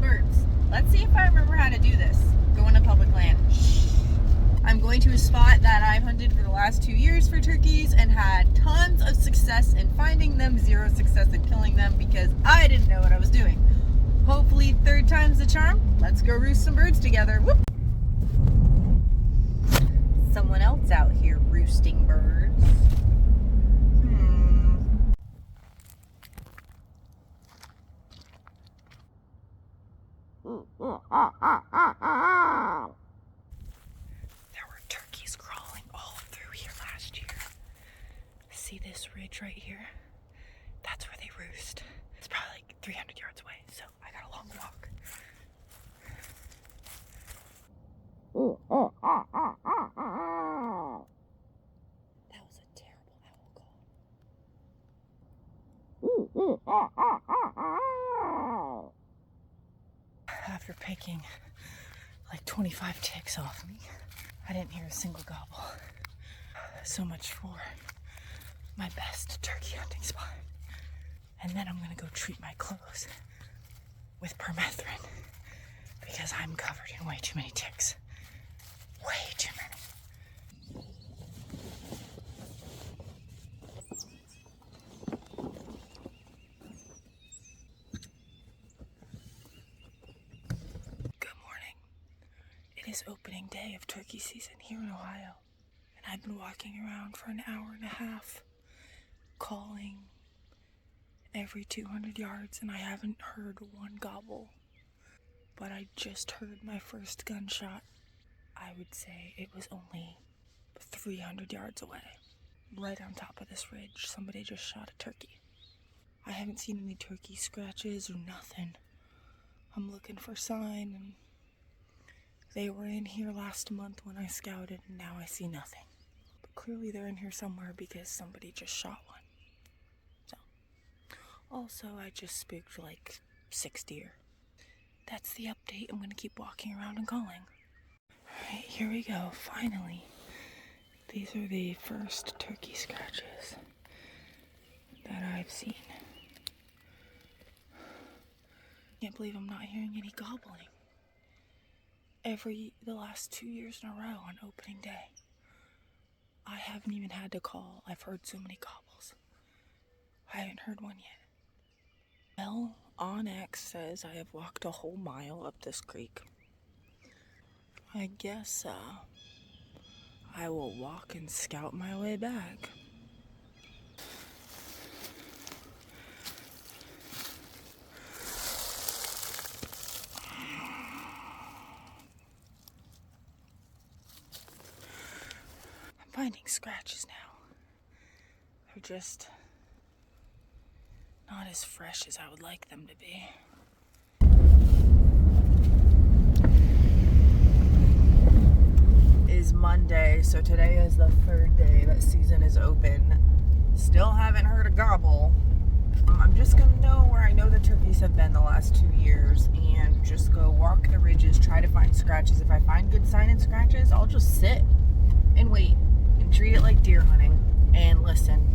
birds. Let's see if I remember how to do this. Going to public land. I'm going to a spot that I've hunted for the last 2 years for turkeys and had tons of success in finding them, zero success in killing them because I didn't know what I was doing. Hopefully third time's the charm. Let's go roost some birds together. Whoop. Someone else out here roosting birds. There were turkeys crawling all through here last year. See this ridge right here? That's where they roost. It's probably like 300 yards away, so I got a long walk. That was a terrible owl call. After picking like 25 ticks off me, I didn't hear a single gobble. So much for my best turkey hunting spot. And then I'm gonna go treat my clothes with permethrin because I'm covered in way too many ticks. Way too many. Good morning. It is opening day of turkey season here in Ohio. And I've been walking around for an hour and a half, calling every 200 yards, and I haven't heard one gobble. But I just heard my first gunshot. I would say it was only 300 yards away. Right on top of this ridge, somebody just shot a turkey. I haven't seen any turkey scratches or nothing. I'm looking for sign, and they were in here last month when I scouted, and now I see nothing. But clearly they're in here somewhere because somebody just shot one. So, also I just spooked like 6 deer. That's the update. I'm gonna keep walking around and calling. Alright, here we go, finally. These are the first turkey scratches that I've seen. Can't believe I'm not hearing any gobbling. The last 2 years in a row on opening day, I haven't even had to call. I've heard so many gobbles. I haven't heard one yet. Well, on X says I have walked a whole mile up this creek. I guess I will walk and scout my way back. I'm finding scratches now. They're just not as fresh as I would like them to be. Is Monday, so today is the third day that season is open. Still haven't heard a gobble. I'm just gonna know where I know the turkeys have been the last 2 years and just go walk the ridges, try to find scratches. If I find good sign and scratches, I'll just sit and wait and treat it like deer hunting and listen.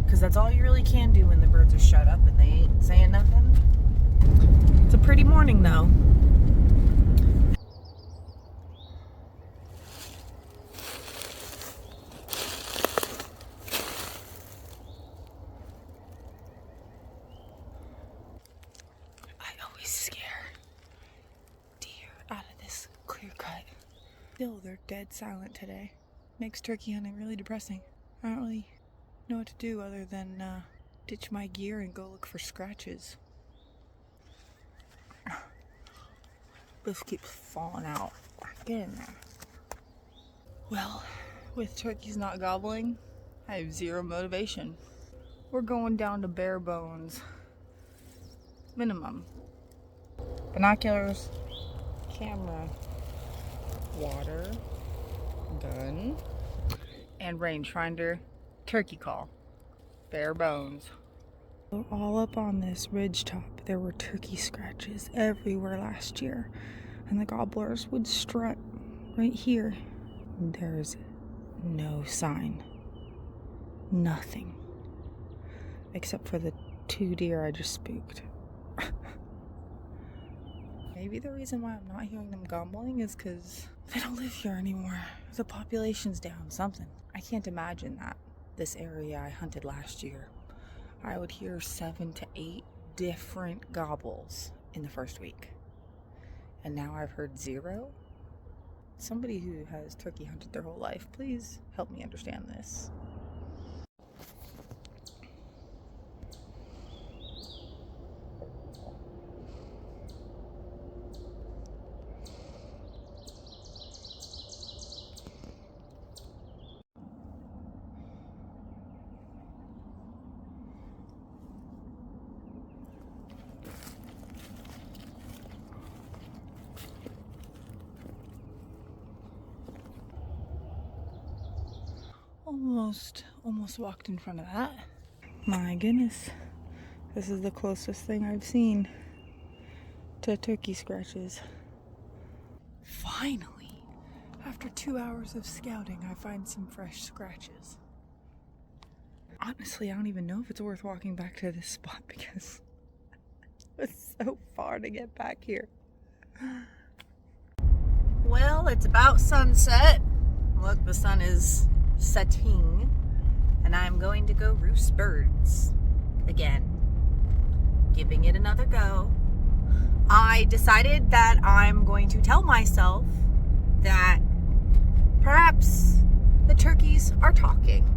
Because that's all you really can do when the birds are shut up and they ain't saying nothing. It's a pretty morning though. Still, they're dead silent today. Makes turkey hunting really depressing. I don't really know what to do other than ditch my gear and go look for scratches. This keeps falling out. Get in there. Well, with turkeys not gobbling, I have zero motivation. We're going down to bare bones. Minimum. Binoculars, camera, water, gun, and rangefinder, turkey call. Bare bones. All up on this ridge top, there were turkey scratches everywhere last year, and the gobblers would strut right here. There's no sign. Nothing. Except for the 2 deer I just spooked. maybe the reason why I'm not hearing them gobbling is because they don't live here anymore. The population's down, something. I can't imagine that this area I hunted last year, I would hear 7 to 8 different gobbles in the first week. And now I've heard 0. Somebody who has turkey hunted their whole life, please help me understand this. Almost walked in front of that. My goodness, this is the closest thing I've seen to turkey scratches. Finally, after 2 hours of scouting, I find some fresh scratches. Honestly, I don't even know if it's worth walking back to this spot because it's so far to get back here. Well, it's about sunset. Look, the sun is setting, and I'm going to go roost birds again, giving it another go. I decided that I'm going to tell myself that perhaps the turkeys are talking.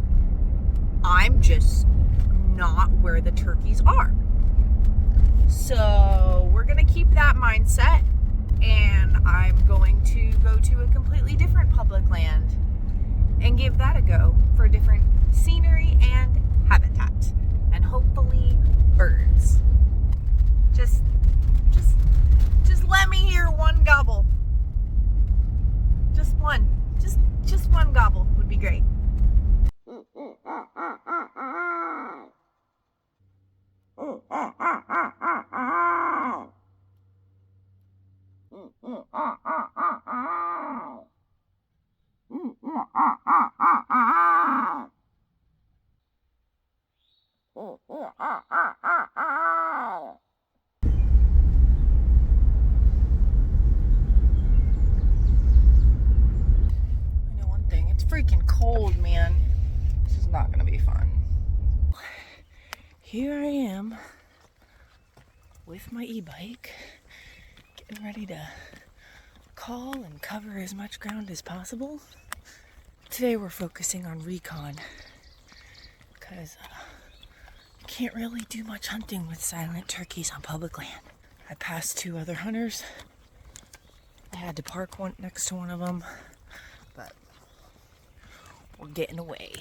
I'm just not where the turkeys are. So we're going to keep that mindset, and I'm going to go to a completely different public land and give that a go for different scenery and habitat, and hopefully birds. Just let me hear one gobble. Just one. Just one gobble would be great. Freaking cold, man. This is not gonna be fun. Here I am with my e-bike, getting ready to call and cover as much ground as possible. Today we're focusing on Recon because can't really do much hunting with silent turkeys on public land. I passed 2 other hunters. I had to park one next to one of them, but we're getting away.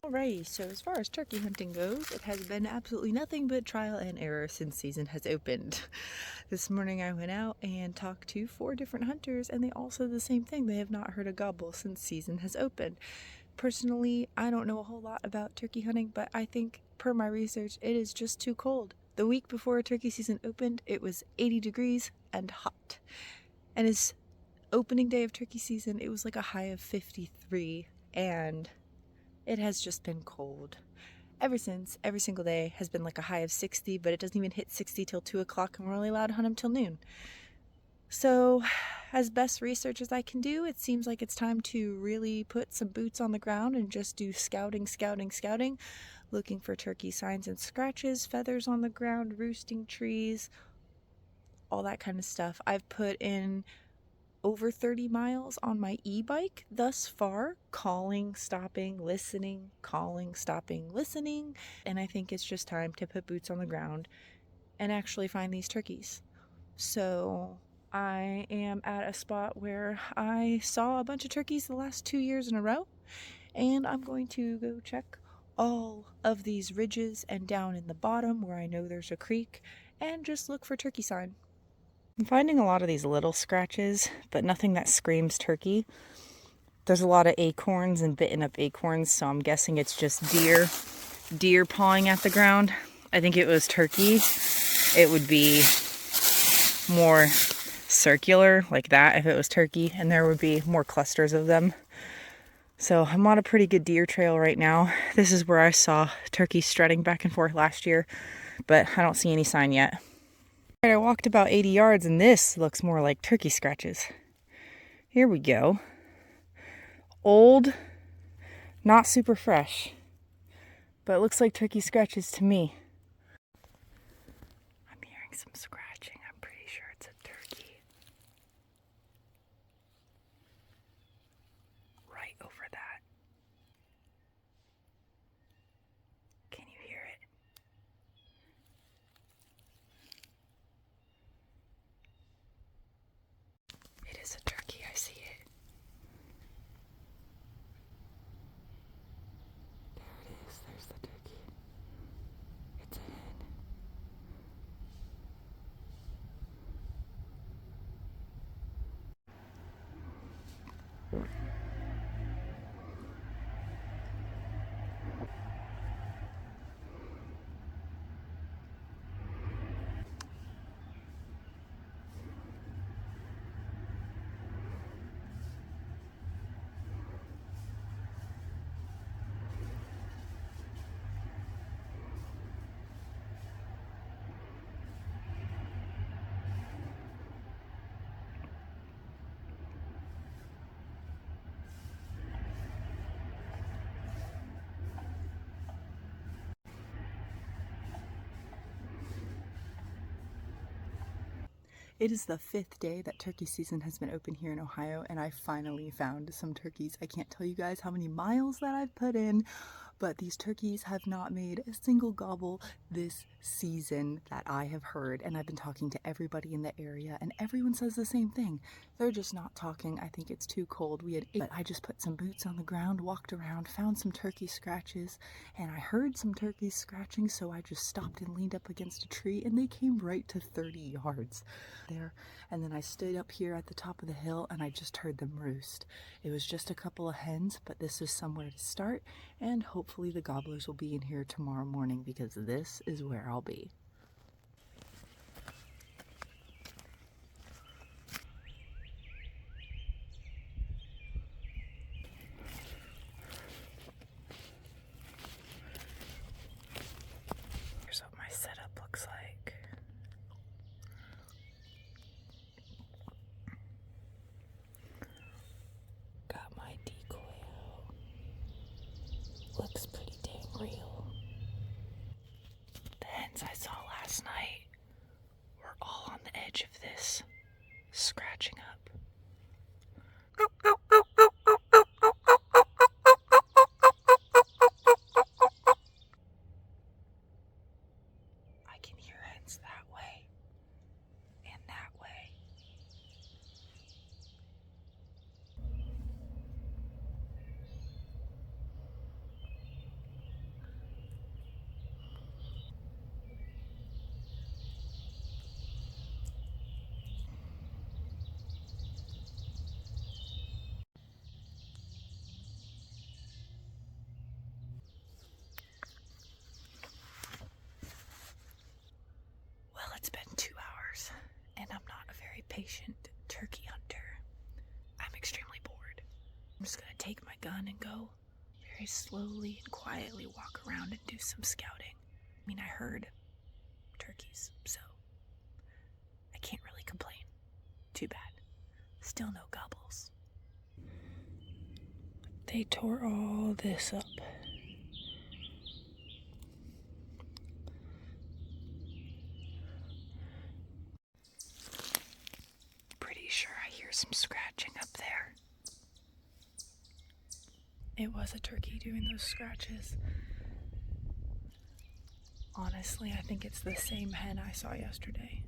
Alrighty, so as far as turkey hunting goes, it has been absolutely nothing but trial and error since season has opened. This morning I went out and talked to 4 different hunters, and they all said the same thing. They have not heard a gobble since season has opened. Personally, I don't know a whole lot about turkey hunting, but I think, per my research, it is just too cold. The week before turkey season opened, it was 80 degrees and hot. And as opening day of turkey season, it was like a high of 53, and it has just been cold ever since. Every single day has been like a high of 60, but it doesn't even hit 60 till 2 o'clock, and we're only allowed to hunt them till noon. So as best research as I can do, it seems like it's time to really put some boots on the ground and just do scouting, looking for turkey signs and scratches, feathers on the ground, roosting trees, all that kind of stuff. I've put in over 30 miles on my e-bike thus far, calling, stopping, listening, calling, stopping, listening. And I think it's just time to put boots on the ground and actually find these turkeys. So I am at a spot where I saw a bunch of turkeys the last 2 years in a row, and I'm going to go check all of these ridges and down in the bottom where I know there's a creek and just look for turkey sign. I'm finding a lot of these little scratches, but nothing that screams turkey. There's a lot of acorns and bitten up acorns, so I'm guessing it's just deer pawing at the ground. I think it was turkey. It would be more circular like that if it was turkey, and there would be more clusters of them. So I'm on a pretty good deer trail right now. This is where I saw turkeys strutting back and forth last year, but I don't see any sign yet. I walked about 80 yards and this looks more like turkey scratches. Here we go. Old, not super fresh, but it looks like turkey scratches to me. I'm hearing some scratching. I'm pretty sure it's a turkey. Right over that. Can you hear it? It is a turkey. I see it. There it is. There's the turkey. It's a hen. It is the 5th day that turkey season has been open here in Ohio, and I finally found some turkeys. I can't tell you guys how many miles that I've put in, but these turkeys have not made a single gobble this season that I have heard, and I've been talking to everybody in the area, and everyone says the same thing. They're just not talking. I think it's too cold. We had 8, but I just put some boots on the ground, walked around, found some turkey scratches, and I heard some turkeys scratching, so I just stopped and leaned up against a tree, and they came right to 30 yards there. And then I stood up here at the top of the hill and I just heard them roost. It was just a couple of hens, but this is somewhere to start, and hopefully the gobblers will be in here tomorrow morning because this is where I'll be. Here's what my setup looks like. Got my decoy out. Looks pretty dang real. The hens I saw last night were all on the edge of this, scratching up. I can hear hens that way and that way. Well, it's been 2 hours, and I'm not a very patient turkey hunter. I'm extremely bored. I'm just gonna take my gun and go very slowly and quietly walk around and do some scouting. I mean, I heard turkeys, so I can't really complain. Too bad. Still no gobbles. They tore all this up. Pretty sure I hear some scratching. It was a turkey doing those scratches. Honestly, I think it's the same hen I saw yesterday.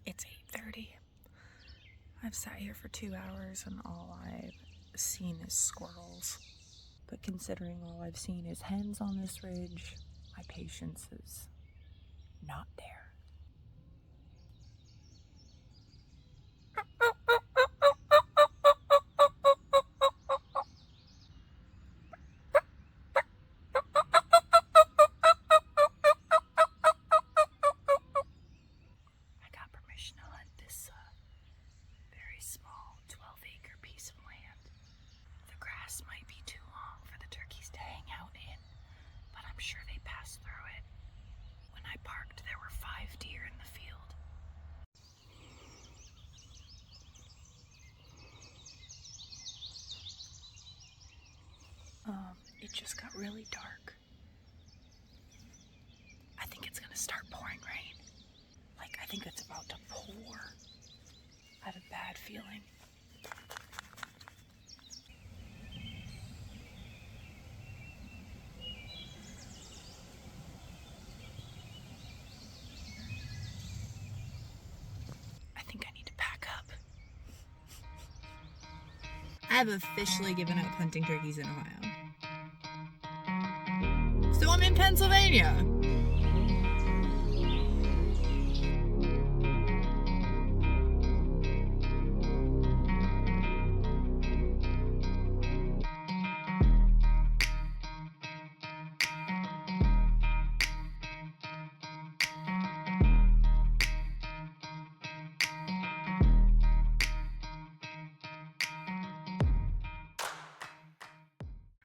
It's 8:30. I've sat here for 2 hours and all I've seen is squirrels. But considering all I've seen is hens on this ridge, my patience is not there. I got permission to hunt this very small 12-acre piece of land. The grass might be too long for the turkeys to hang out in, but I'm sure they passed through it. When I parked, there were 5 deer in the field. It just got really dark. I think it's gonna start pouring rain. Like, I think it's about to pour. I have a bad feeling. I think I need to pack up. I have officially given up hunting turkeys in Ohio. So I'm in Pennsylvania.